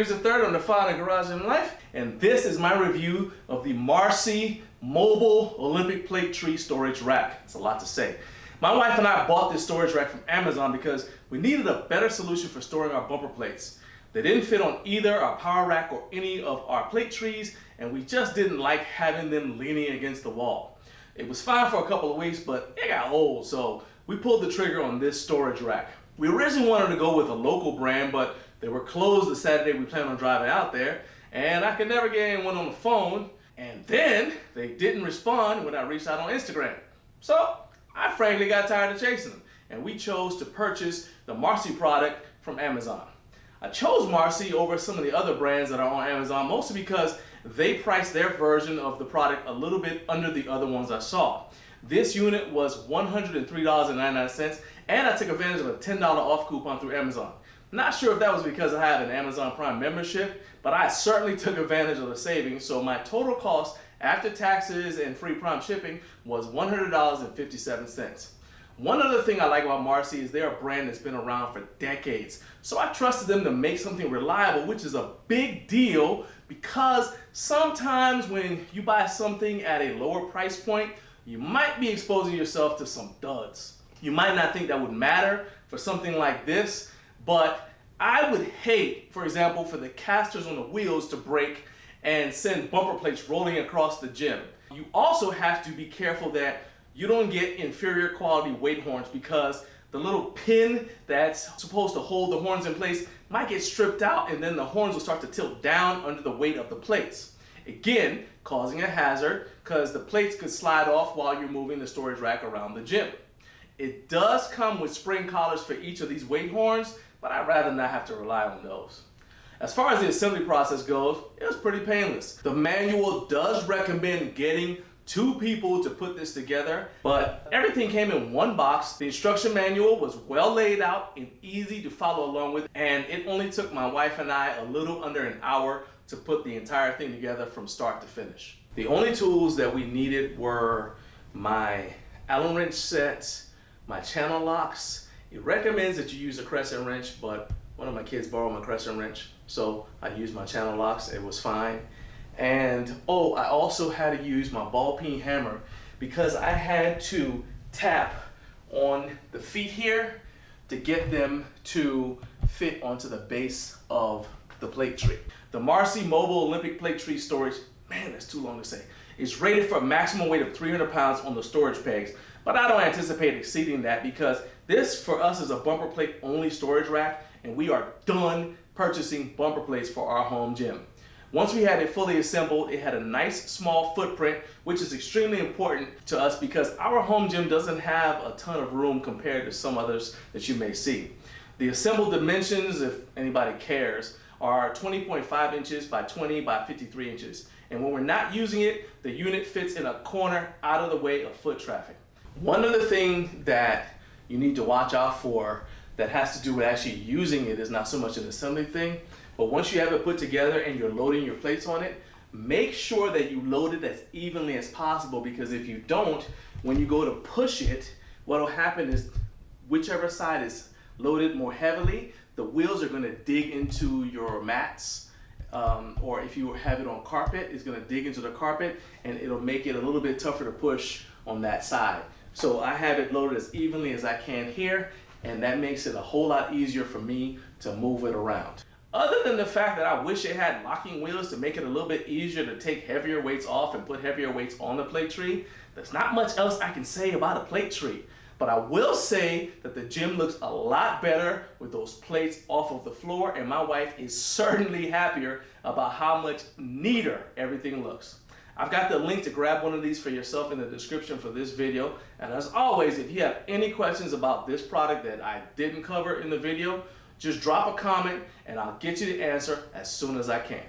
Series the third on the Fire Garage in Life, and this is my review of the Marcy Mobile Olympic Plate Tree Storage Rack. It's a lot to say. My wife and I bought this storage rack from Amazon because we needed a better solution for storing our bumper plates. They didn't fit on either our power rack or any of our plate trees, and we just didn't like having them leaning against the wall. It was fine for a couple of weeks, but it got old, so we pulled the trigger on this storage rack. We originally wanted to go with a local brand, but they were closed the Saturday we planned on driving out there, and I could never get anyone on the phone, and then they didn't respond when I reached out on Instagram. So I frankly got tired of chasing them, and we chose to purchase the Marcy product from Amazon. I chose Marcy over some of the other brands that are on Amazon, mostly because they priced their version of the product a little bit under the other ones I saw. This unit was $103.99, and I took advantage of a $10 off coupon through Amazon. Not sure if that was because I have an Amazon Prime membership, but I certainly took advantage of the savings, so my total cost after taxes and free Prime shipping was $100.57. One other thing I like about Marcy is they're a brand that's been around for decades. So I trusted them to make something reliable, which is a big deal because sometimes when you buy something at a lower price point, you might be exposing yourself to some duds. You might not think that would matter for something like this, but I would hate, for example, for the casters on the wheels to break and send bumper plates rolling across the gym. You also have to be careful that you don't get inferior quality weight horns because the little pin that's supposed to hold the horns in place might get stripped out, and then the horns will start to tilt down under the weight of the plates. Again, causing a hazard because the plates could slide off while you're moving the storage rack around the gym. It does come with spring collars for each of these weight horns, but I'd rather not have to rely on those. As far as the assembly process goes, it was pretty painless. The manual does recommend getting 2 people to put this together, but everything came in one box. The instruction manual was well laid out and easy to follow along with, and it only took my wife and I a little under an hour to put the entire thing together from start to finish. The only tools that we needed were my Allen wrench set, my channel locks. It recommends that you use a crescent wrench, but one of my kids borrowed my crescent wrench, so I used my channel locks. It was fine. And I also had to use my ball peen hammer because I had to tap on the feet here to get them to fit onto the base of the plate tree. The Marcy Mobile Olympic Plate Tree Storage, man, that's too long to say. It's rated for a maximum weight of 300 pounds on the storage pegs, but I don't anticipate exceeding that because this for us is a bumper plate only storage rack, and we are done purchasing bumper plates for our home gym. Once we had it fully assembled, it had a nice small footprint, which is extremely important to us because our home gym doesn't have a ton of room compared to some others that you may see. The assembled dimensions, if anybody cares, are 20.5 inches by 20 by 53 inches. And when we're not using it, the unit fits in a corner out of the way of foot traffic. One other thing that you need to watch out for that has to do with actually using it is not so much an assembly thing, but once you have it put together and you're loading your plates on it, make sure that you load it as evenly as possible, because if you don't, when you go to push it, what will happen is whichever side is loaded more heavily, the wheels are going to dig into your mats, or if you have it on carpet, it's going to dig into the carpet and it'll make it a little bit tougher to push on that side. So I have it loaded as evenly as I can here, and that makes it a whole lot easier for me to move it around. Other than the fact that I wish it had locking wheels to make it a little bit easier to take heavier weights off and put heavier weights on the plate tree, there's not much else I can say about a plate tree. But I will say that the gym looks a lot better with those plates off of the floor, and my wife is certainly happier about how much neater everything looks. I've got the link to grab one of these for yourself in the description for this video. And as always, if you have any questions about this product that I didn't cover in the video, just drop a comment and I'll get you the answer as soon as I can.